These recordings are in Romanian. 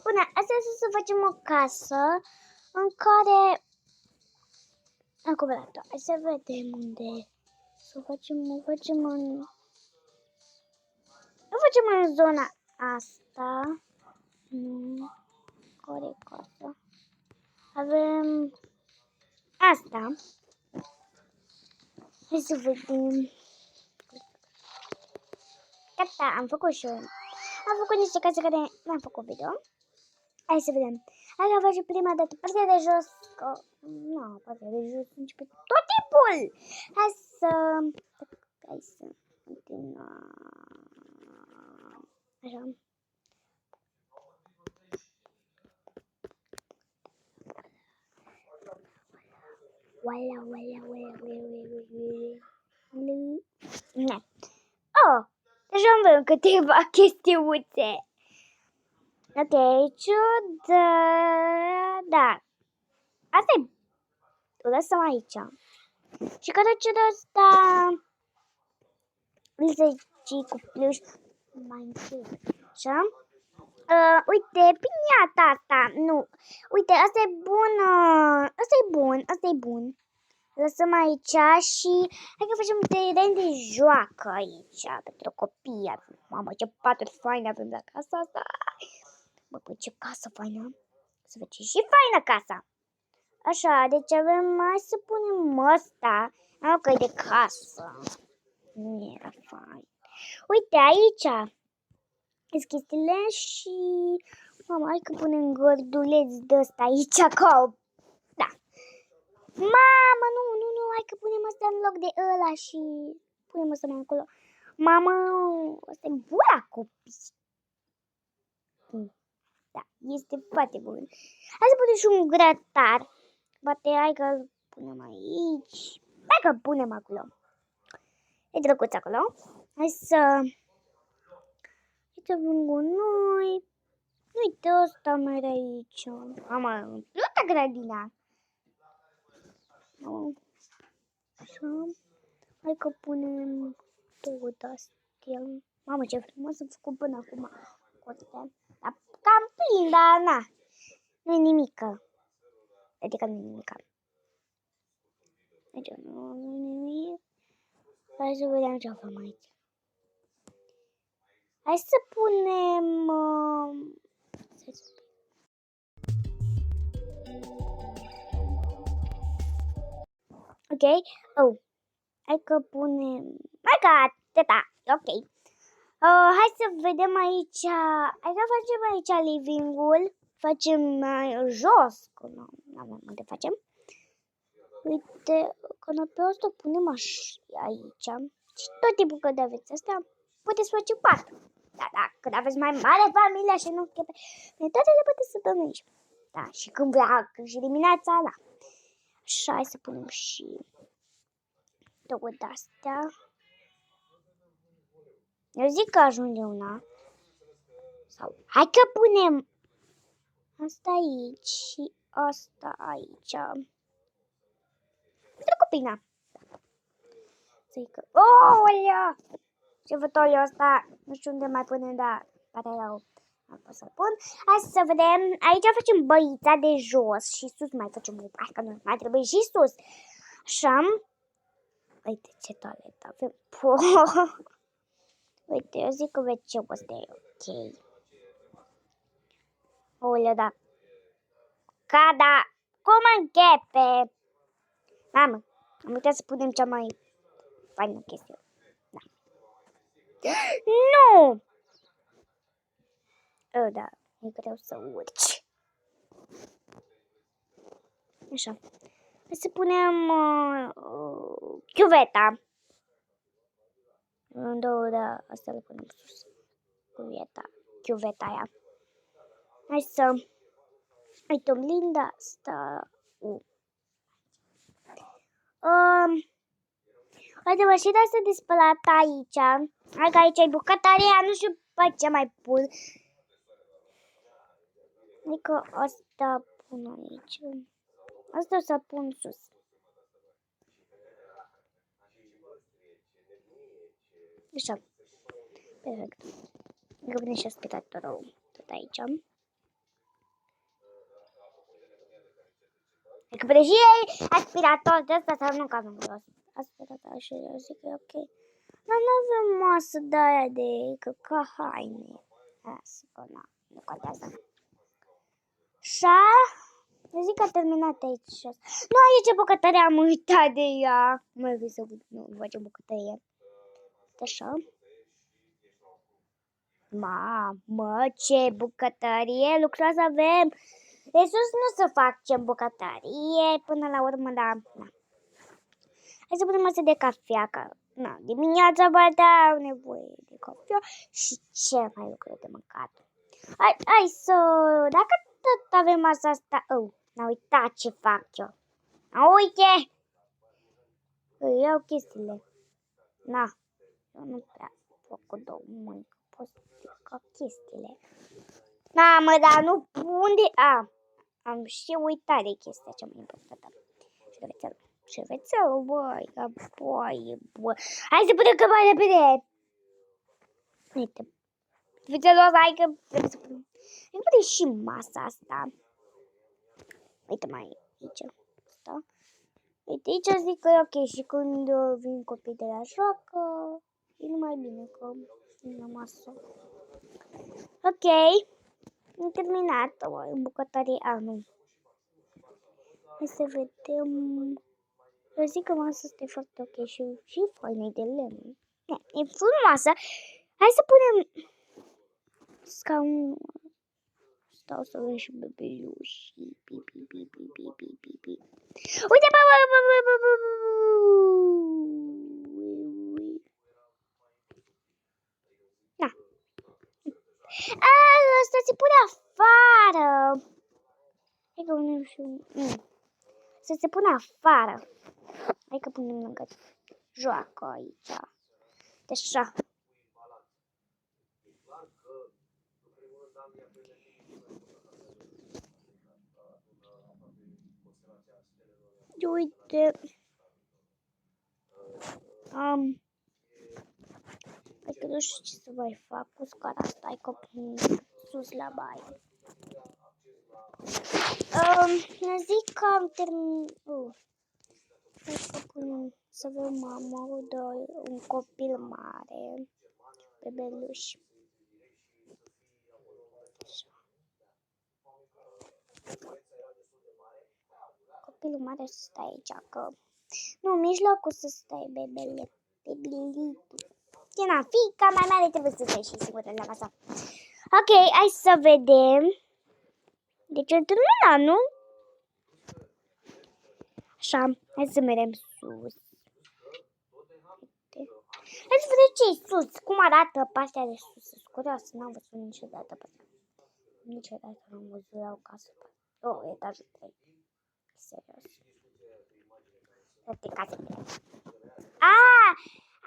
spune, astăzi o să facem o casă în care... Acum, hai să vedem unde... O facem în zona asta. Nu. Care e casa? Avem asta. Hai să vedem. Gata, am făcut și eu. Am făcut niște case care n-am făcut video. Hai să vedem. Hai să facem prima dată partea de jos. Că... Nu, partea de jos începe tot timpul. Hai să continuăm. Așa. Wala. Oh, deja am văzut câteva chestiuțe. Ok, ciudă. Da. Asta e. O lăsăm aici. Și că ciudă asta îl zici cu pluș mai încet. Așa. Uite, piniata asta. Nu. Uite, asta e bună. Asta e bun. Lăsăm aici și hai că facem un teren de joacă aici pentru copii. Mamă, ce paturi faine avem la casa asta. Bă, ce casă faină. Să vezi ce și faină casa. Așa, deci avem, hai să punem ăsta. Nu că e de casă. Nu era fain. Uite, aici sunt chestiile și... Mama, hai că punem gărduleț de ăsta aici, ca... Da. Mamă, nu, hai că punem asta în loc de ăla și punem asta mai acolo. Mamă, asta e bura copii. Da, este foarte bun. Hai să punem și un grătar. Poate hai că punem aici. Hai că punem acolo. E drăguț acolo. Hai să... Uite un gunoi. Uite ăsta mai era aici. Mamă, umplută grădina. Așa. Hai că punem două de-astea. Mamă, ce frumos am făcut până acum. Dar cam plin, dar na. Nu-i nimică. Adică nu-i nimică. Deci nu-i nimic. Hai să vedem ce avem aici. Hai să punem... Ok. Oh. Hai că punem... Hai că atâta. Ok. Hai să vedem aici. Hai să facem aici living-ul. Facem mai jos. Că nu avem unde facem. Uite, canapea asta o punem așa aici. Și tot timpul când aveți asta, puteți face pat. Da, când aveți mai mare familie și nu chepe, toate le puteți să dăm aici. Da, și când vrea, când și dimineața, da. Așa, hai să punem și două de-astea. Eu zic că ajunge una. Sau, hai că punem asta aici și asta aici. Pentru copina. Zic că, olea! Ce fotoliu ăsta, nu știu unde mai punem, dar pare rău. Am pot să-l pun. Hai să vedem. Aici facem băița de jos și sus mai facem o... Hai că nu mai trebuie și sus. Așa. Uite ce toaletă avem. Uite, eu zic că WC-ul ăsta e ok. Olea, da. Da. Cum închepe? Mamă, am uitat să punem cea mai faină chestie. Da. Nu! Da, e greu să urci. Așa. Hai să punem chiuveta. În două, da, asta le punem sus. Chiuveta aia. Hai să uităm linda asta. Uite, mașina asta de spălat aici. Hai că aici e bucătăria, nu știu pe ce mai pun. Adică asta pun aici. Asta o să pun sus. Așa. Perfect. Rămâne și aspiratorul tot aici. Că vede și ei aspirator de ăsta sau nu că avem aspirator și eu zic că e ok. Dar nu avem masă de aia de căca haine. Lasă că nu contează. Așa, eu zic că a terminat aici. Nu, aici bucătăria, am uitat de ea. Mai vreau să nu facem bucătărie. Așa. Mamă, ce bucătărie lucrează avem. De sus nu să facem bucătărie până la urmă, da. Hai să punem masă de cafea, că dimineața bătea nevoie de cafea și ce mai lucruri de mâncat. Hai să, dacă tot avem masa asta, n-a uitat ce fac eu. Uite! Îi iau chestiile. Eu nu prea fac cu două mâini, că pot strica chestiile. Mă, dar nu pun de... am și uitat de chestia cea mai importantă. Șervețelul, băi, băi. Hai să punem cât mai repede. Uite. Șervețelul ăsta, hai că trebuie să punem. Hai punem și masa asta. Uite mai aici. Asta. Uite, aici zic că e ok și când vin copii de la joacă, e numai bine că e la masă. Ok. Am terminat în bucătărie. Nu. Hai să vedem. Eu zic că masa asta e foarte ok și faină de lemn. E frumoasă. Hai să punem scaunul. Stau să avem și bebeluși. Uite, Asta se pune afară. Hai că punem și să se pune afară. Hai că punem lângă joacă aici. Așa. Uite. Hai că nu știu ce să mai fac cu scara asta. Hai că pun sus la baie. Zic că am terminat. Hai că punem să avem mama un copil mare. Bebeluș. Copilul mare să stai aici, că... Nu, mijlocul să stai, bebelitul. Tina, fiica mai mare trebuie să stai și sigură la masa. Ok, hai să vedem. Deci am terminat, nu? Așa, hai să mergem sus. Hai să vedem ce-i sus, cum arată partea de sus. Sunt curioasă, n-am văzut niciodată. Niciodată n-am văzut la o casă. Etajul 3. Serios.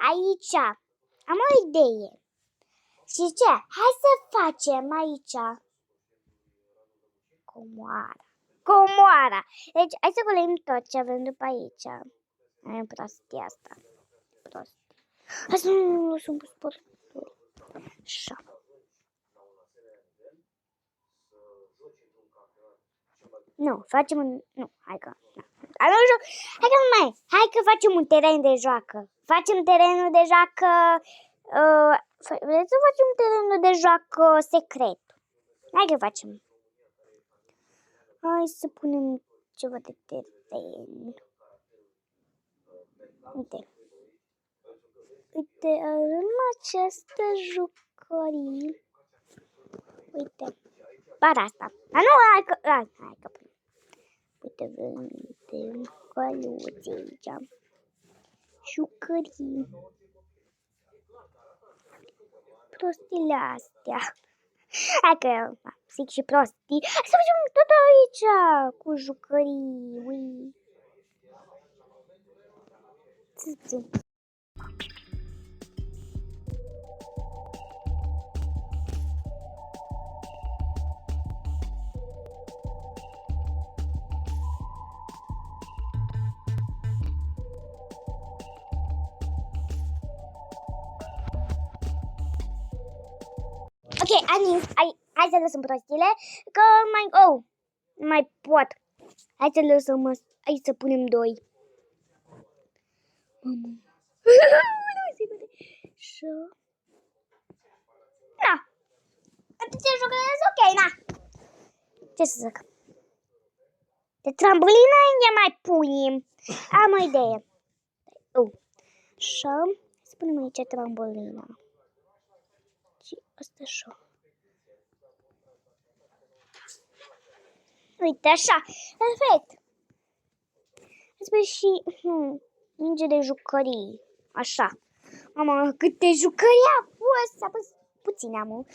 Aici. Am o idee. Și ce? Hai să facem aici comoara. Deci, hai să golim tot ce avem după aici. Ai prostia asta. Hai să nu lăsăm pe spărturi. Așa. Nu, facem un... Nu, hai că... Hai că facem un teren de joacă. Facem terenul de joacă... Vreți să facem terenul de joacă secret? Hai că facem. Hai să punem ceva de teren. Uite, avem această jucărie. Uite, bara asta. Hai că punem. Uite, vedem căluțe aici. Jucării. Prostile astea. Hai că zic și prostii. Hai să facem tot aici cu jucării. Ui. Ok, hai să lăsăm prostiile, că mai pot. Hai să lăsăm asta. Hai să punem 2. Mamă. Și... Na. Atâția jucători, ok, na. Ce să zic? De trambulină ne mai punem. Am o idee. Și să punem aici trambolina. Și asta așa. Uite, așa. Perfect. Despre și minge de jucării. Așa. Mama, câte jucării a fost. A fost puțin am.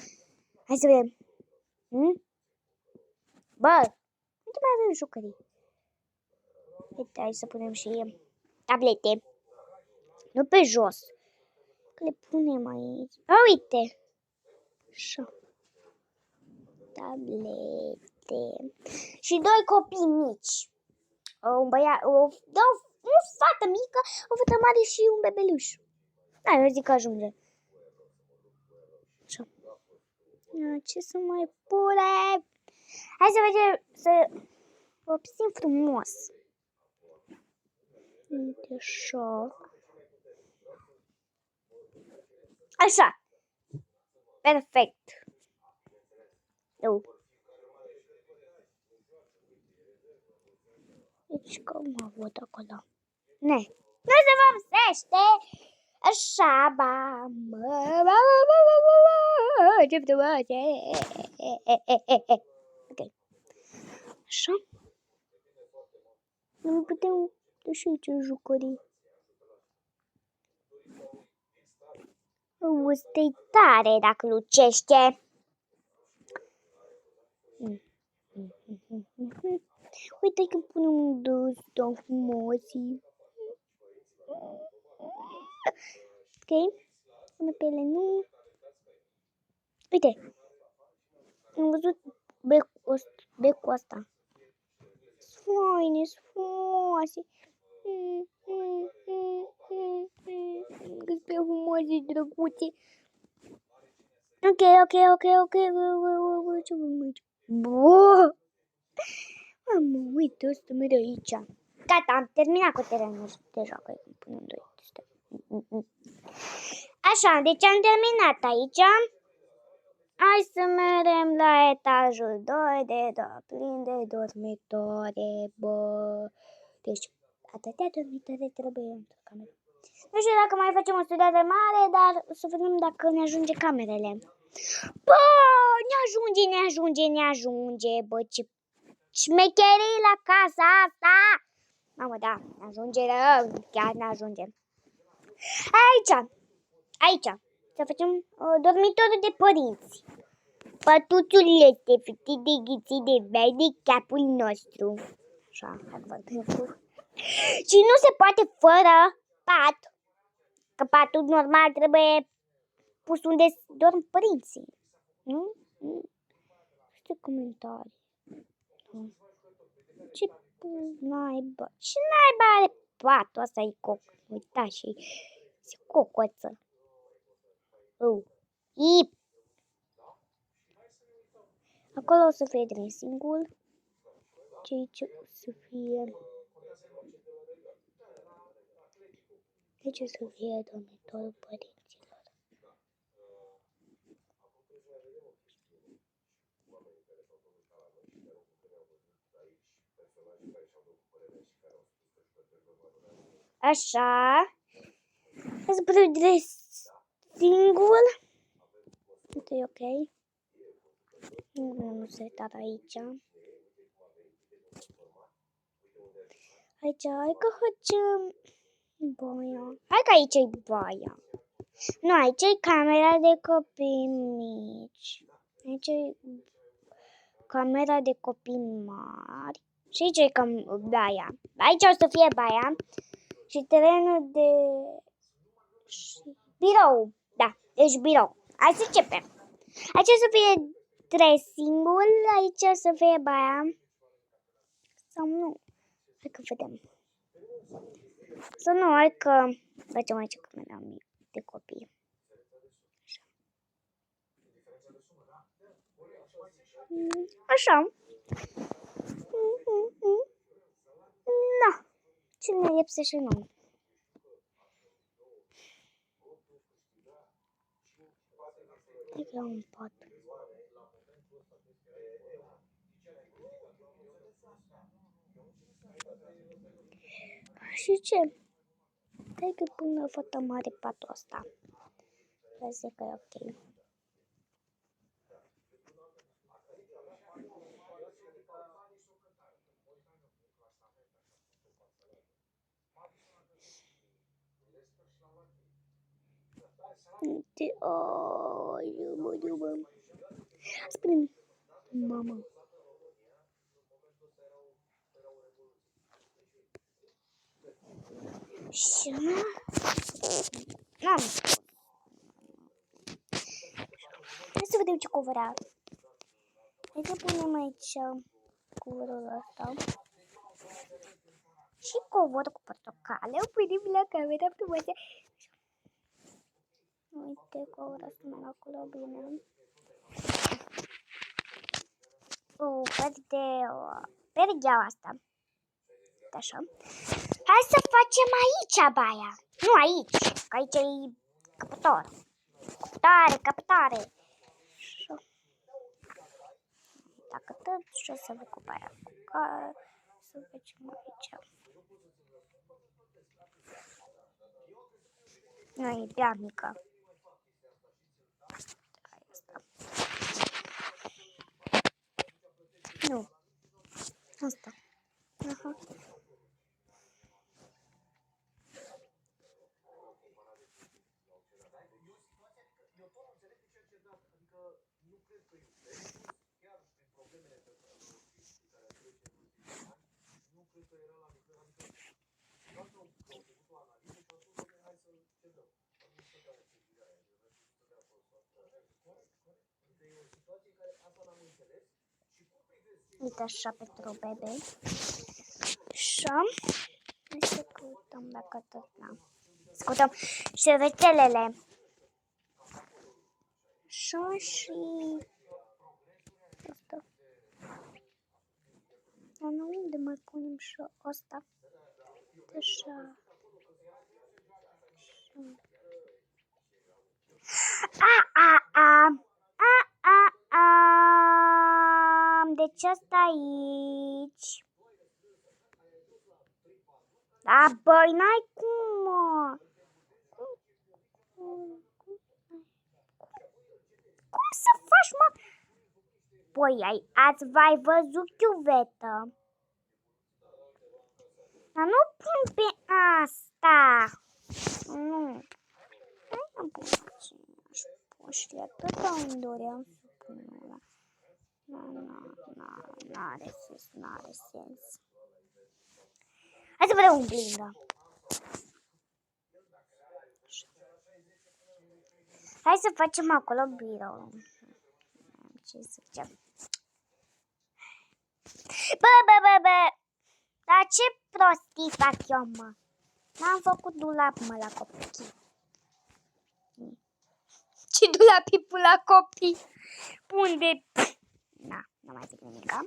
Hai să vedem. Bă, unde mai avem jucării? Uite, hai să punem și tablete. Nu pe jos. Că le punem aici. A, uite. Așa. Tablete. Și 2 copii mici. Un băiat, o fată mică, o fată mare și un bebeluș. Da, eu zic că ajunge. Așa. Ce să mai pune? Hai să vedem, să vopsim frumos. Uite așa. Așa. Perfect. Deci cum mă văd acolo? Nu se vopsește. Așa, ce frumoase. Ok. Așa. Nu putem și aici jucării. Ăsta-i tare dacă lucește. Uite că punem ăsta frumoasii. Ok. Pune pe ele, nu. Uite. Am văzut becul ăsta. Faine, frumoase. Cât pe frumoase, drăguțe. Ok. Ce vom aici? Bă! Mamă, uite, ăsta merge aici. Gata, am terminat cu terenul deja, că îi punem 2. Așa, deci am terminat aici. Hai să mergem la etajul 2 de plin de dormitoare, bă. Deci, atâtea dormitoare trebuie într-o cameră. Nu știu dacă mai facem o studiare mare, dar să vedem dacă ne ajunge camerele. Bă, ne ajunge, bă, ce șmecherii la casa asta. Mamă, da, ne ajunge rău, chiar ne ajunge. Aici, să facem dormitorul de părinți. Pătuțulețe, fete de ghiții de bei de capul nostru. Așa, și nu se poate fără pat. Că patul normal trebuie pus unde dorm părinții. Nu? Ce comentarii. Ce naiba? Ce naiba are patul ăsta? E coc. Uitați și se cocoță. Acolo o să fie dressing-ul. Și aici o să fie... Deci o să fie dormitorul părinților. Așa. Să punem dressing-ul. Uite, e ok. Nu se uitat aici. Aici, hai că facem baia. Hai că aici e baia. Nu, aici e camera de copii mici. Aici e camera de copii mari. Și aici e baia. Aici o să fie baia. Și terenul de... birou. Da, deci birou. Hai să începem. Aici o să fie dressing-ul. Aici o să fie baia. Sau nu? Hai că vedem. Sau nu, hai că facem aici camera de copii. Așa. ce ne lipsește nouă? Hai că un pat. Și ce? Hai că pun o fată mare patul ăsta. Vezi că e ok. Spune-mi, mama. Și n-am. Hai să vedem ce cover are. Hai să punem aici coverul ăsta. Și cover cu portocale. O punem la camera frumoasă. Uite coverul ăsta mai acolo bine. Verde asta. Așa. Hai să facem aici baia. Nu aici, că aici e căpător. Căpătare. Dacă tot, și o să vă cu baia. Să facem aici. Nu, e prea mică. Nu. Asta. Aha. Uite așa pentru bebe. Așa. Hai să căutăm dacă tot n-am. Să căutăm șervețelele. Așa și... asta. Dar nu unde mai punem și asta. Așa. Deci asta aici. Da, băi, n-ai cum, mă. Cum să faci, mă? Păi, ați mai văzut chiuvetă? Dar nu pun pe asta. Nu. Nu pun aceeași poștie. Atâta îmi doream să pun ăla. N-are sens. Hai să vedem un blindă. Hai să facem acolo birou. Ce să zicem? Bă! Dar ce prostii fac eu, mă? N-am făcut dulap, mă, la copii. Ce dulap e la copii? Unde? Na, nu mai zic nimica.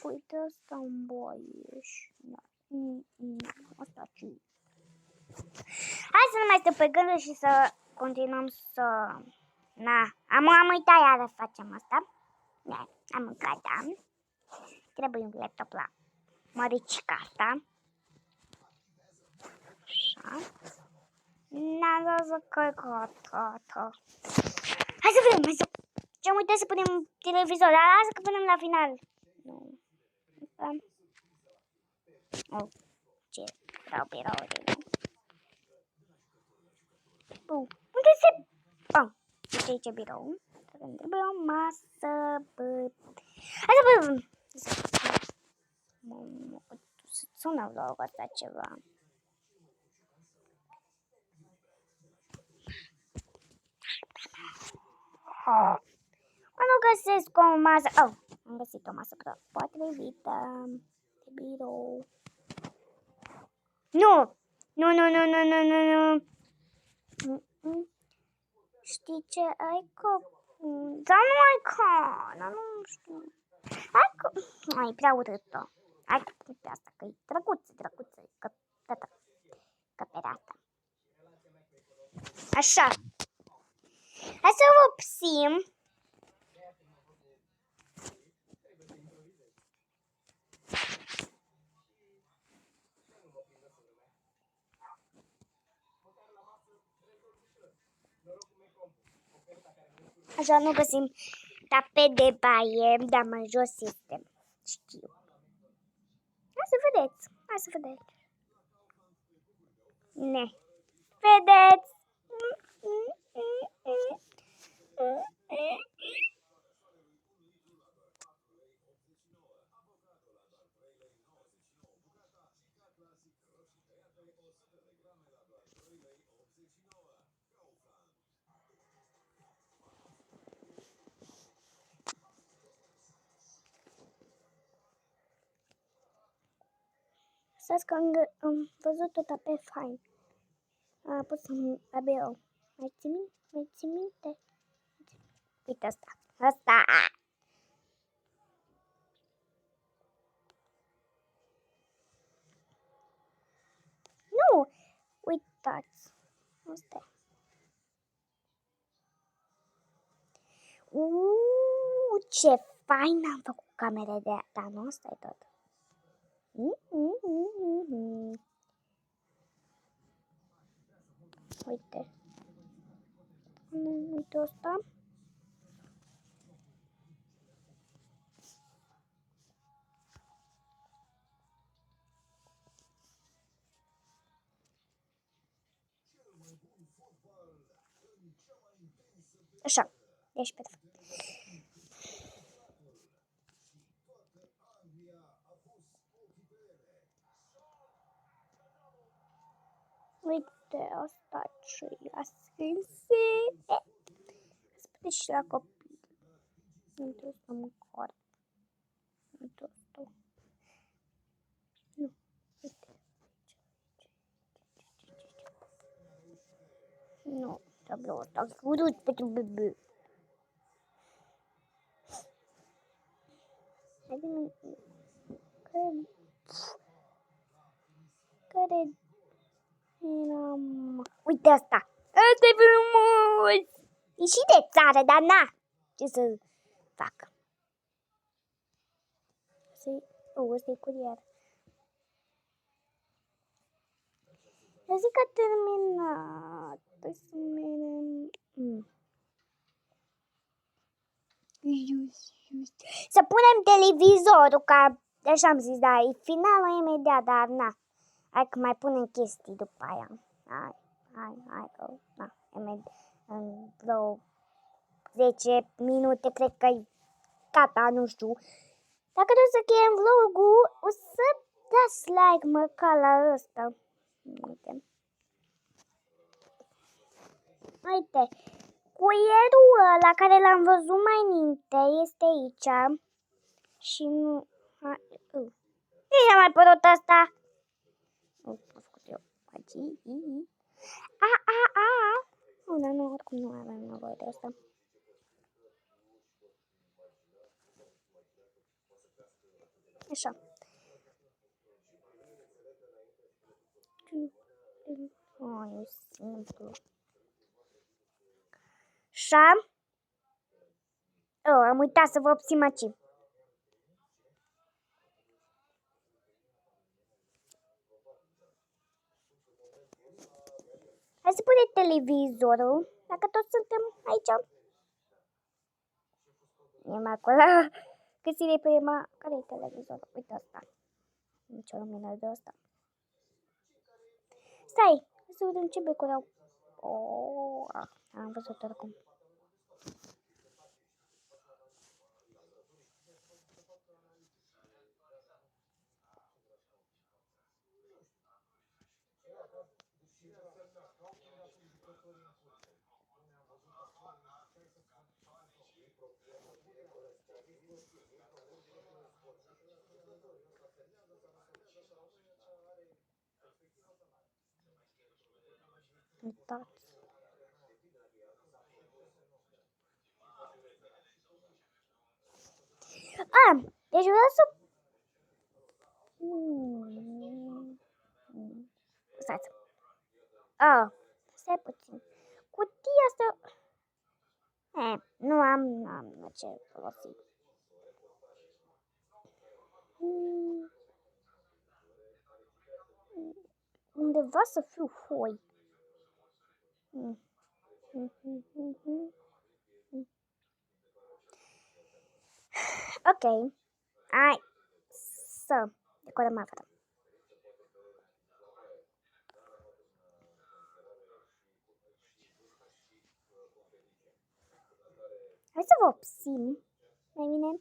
Uite, ăsta un boieș. Asta ce? Hai să nu mai stăm pe gânduri și să continuăm să... Na, am uitat iară facem asta. Da, am mâncat, da. Trebuie un laptop la măricica asta. Așa. Lasă că gata. Hai să vedem, ce-am uitat să punem televizor, dar lasă că punem la final. Nu. Oh, ce birou din nou. Unde se... uite aici birou. Trebuie o masă, bă. Hai să vedem. Sună vlogul ăsta ceva. Nu găsesc o masă. Am găsit o masă potrivită. De birou. Nu. Știi ce? Ai dar nu ai nu știu. Ai prea urâtă. Hai, pe asta, că e drăguță, căperata. Așa. Hai să vopsim. Așa nu găsim tapet de baie, dar mai jos este. Știu. Hai să vedeți. Ne. Vedeți? Să că am văzut o tapet fain. A pus abia. Mai ții minte? Uite asta. Nu! Uitați. Asta. Ce fain am făcut camere de asta, nu? Asta e tot. Uite. Uite asta. Așa. Deci perfect. Uite, asta ce i-a scris. Spune și la copii. Uite asta măcar. Uite asta. Nu, uite. Nu, tabloul ăsta urât pentru bebe. Care eram... Uite asta! Asta e frumos! E și de țară, dar na! Ce să fac? Ăsta e curier. Eu zic că a terminat. Păi să mergem... Să punem televizorul, ca așa am zis, da, e finalul imediat, dar na. Hai că mai punem chestii după aia. Hai că, na, în vreo 10 minute, cred că e gata, nu știu. Dacă vreau să cheiem vlogul, o să dați like măcar la ăsta. Uite, cuierul ăla care l-am văzut mai înainte este aici. Și nu... Cine a mai părut asta? Am făcut eu. Dar nu, oricum nu avem nevoie de asta. Așa. E simplu. Așa. Am uitat să vă obțin aici. Hai să punem televizorul, dacă toți suntem aici. E mai acolo. Găsire prima. Care e televizorul? Uite asta. Nici o lumină de asta. Stai, să vedem ce becurau. Am văzut oricum. Uitați. Deci vreau să Stați. Stai puțin. Cutia asta... nu am ce folosi. Undeva să fiu foi. Ok. Hai să decorăm asta. Hai să vopsim. Mai bine.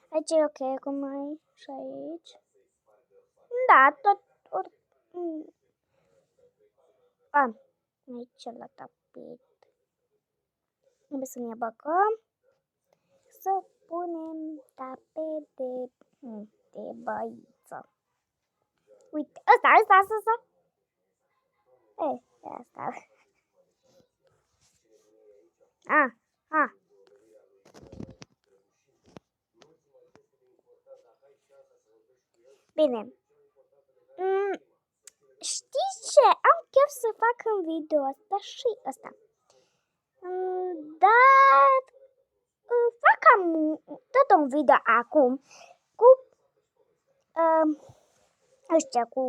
Aici e ok, acum mai și aici. Da, tot... Aici la tapet. Trebuie să ne băgăm. Să punem tapet de băiță. Uite, ăsta. Asta. Bine. Știți ce? Am chef să fac în video asta și ăsta. Dar fac tot un video acum cu ăștia cu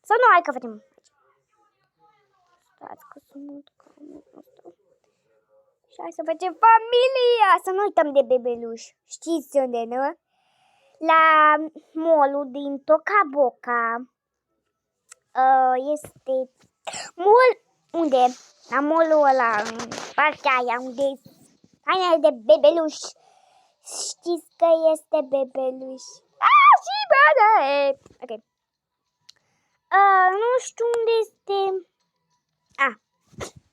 Să nu, hai că facem. Stați că sunt mult cam asta. Și hai să facem familia. Să nu uităm de bebeluș. Știți unde, nu? La mall-ul din Tocaboca. Este mall unde? La mall-ul ăla, în partea aia unde haine de bebeluș. Știți că este bebeluș. Și bădă! Ok. Nu știu unde este.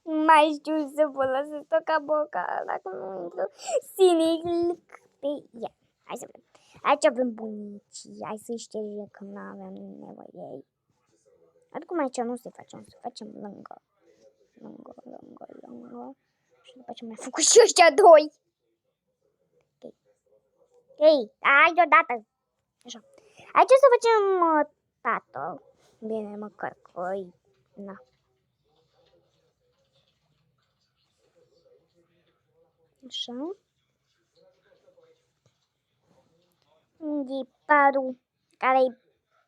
Mai știu să folosesc Tocaboca dacă nu intru sinic pe ea. Hai să vedem. Aici avem bunicii. Hai să-i ștergem că nu avem nevoie de ei. Acum aici nu se facem, să facem lângă. Și după ce mai făcut și ăștia doi. Ok, hai deodată. Așa. Aici să facem tată. Bine, măcar că na. Așa. Unde e părul? Care-i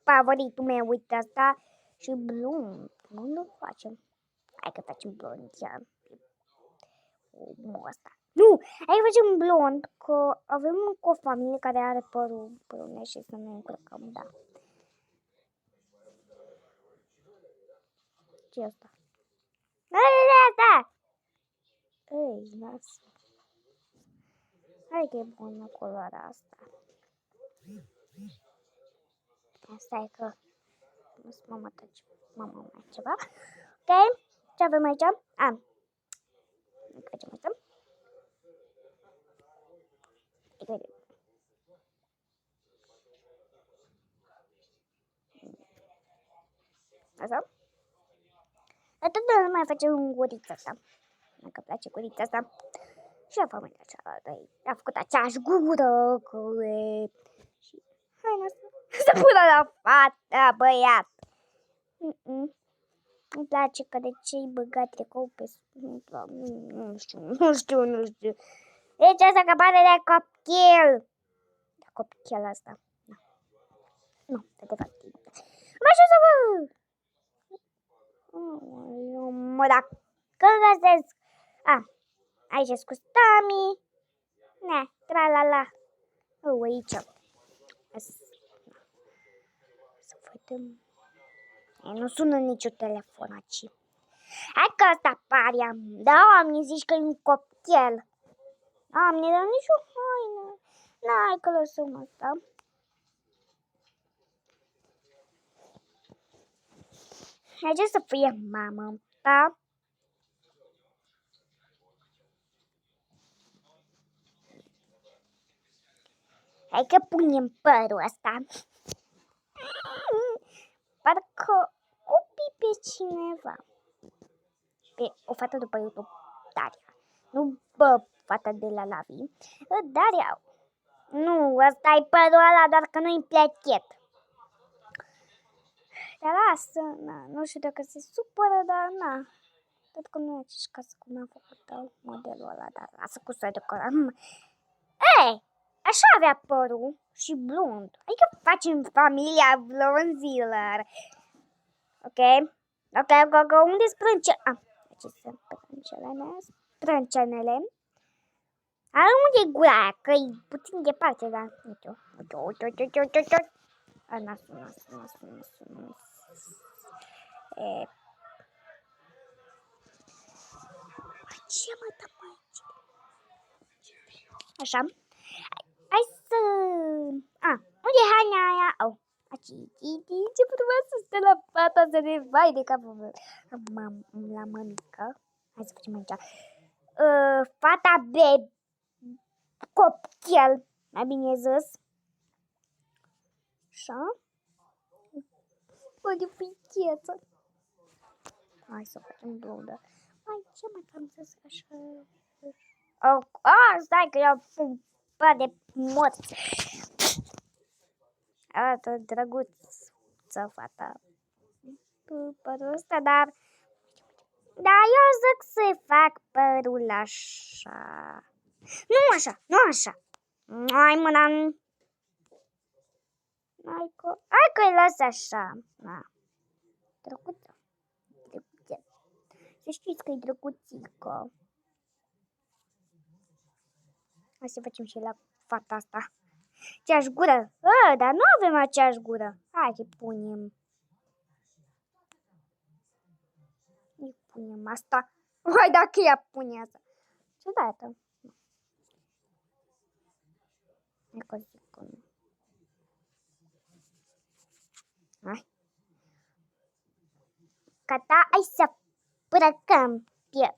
favoritul meu? Uite asta. Și blond. Blond facem. Hai că facem blond chiar. Asta. Nu! Hai că facem blond. Că avem o familie care are părul brune și să ne încurcăm, da. Ce-i asta? Da! Ei, lasă. Hai că e bună culoarea asta. Asta e că... Mama mai ceva. Ok? Ce avem aici? Facem asta. Așa. Atât de mai facem gurița asta. Dacă place gurița asta. Și a familia cealaltă. A făcut aceeași gură. Și... Hai, să pună la fata, băiat. Îmi place că de ce-i băgat tricou pe... Nu știu. Deci asta că pare de copil. De copil asta. Nu, de fapt. Mă știu să vă... Mă, dacă găsesc... Aici e scustami. Ne, tra-la-la. Aici. Să vedem. Nu sună niciun telefon aici. Hai că asta pare. Da, mi zici că e un copil. Mi-e dat nicio haină. Hai că lăsăm asta. Hai să fie mama ta. Hai că punem părul ăsta. Parcă copii pe cineva. Pe o fată după YouTube, Daria. Nu fata de la Lavi. Daria. Nu, ăsta e părul ăla, doar că nu-i plechet. Dar lasă, na, nu știu dacă se supără, dar na. Tot că nu e aceeași casă cum am făcut modelul ăla, dar lasă cu să decorăm. Ei, așa avea părul și blond. Adică facem familia blonzilor. Ok? Ok, unde sunt sprâncene? Aici sunt sprâncenele. Unde e gura aia? Că e puțin departe, dar uite. Nasul. Ce mă dă aici? Așa. Hai să... unde e haina aia? Aici. Ce frumoasă stă la fata să ne vai de capul meu. La mămică. Hai să facem aici. Fata de copchel, mai bine zis. Așa. O de ficheță. Hai să facem blondă. Ce mai cam să zic așa? Stai că eu pun de morți. Arată drăguță fata. Părul ăsta, dar eu zic să fac părul așa. Nu așa. Hai mâna. Hai că îi las așa. Drăguță. Să știți că e drăguțică. Hai să facem și la fata asta. Aceeași gură. Dar nu avem aceeași gură. Hai să punem. Îi punem asta. Hai dacă ea pune asta. Ciudată. Hai. Gata, hai să îmbrăcăm pe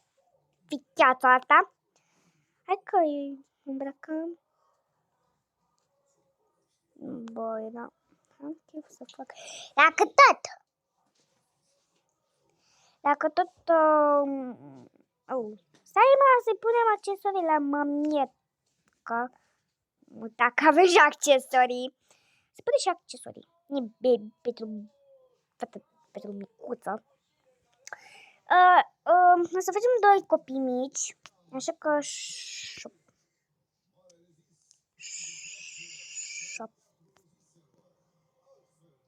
ficheața asta. Hai că îi îmbrăcăm. Băi, da. Am chef să fac. Dacă tot... Stai mă, să-i punem accesorii la mămiecă. Dacă avem și accesorii. Se pune și accesorii. Pentru micuță. O să facem 2 copii mici. Așa că...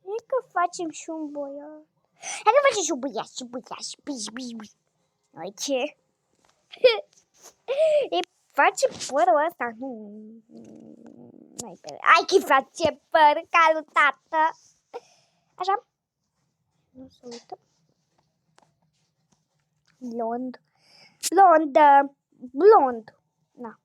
Hai că facem și un boiat. Hai că facem și un boiat și bici. Noi ce? Îi face părul ăsta? Nu-i pere. Hai că face păr ca lui tată. Așa. Nu se uită. Blond. Da.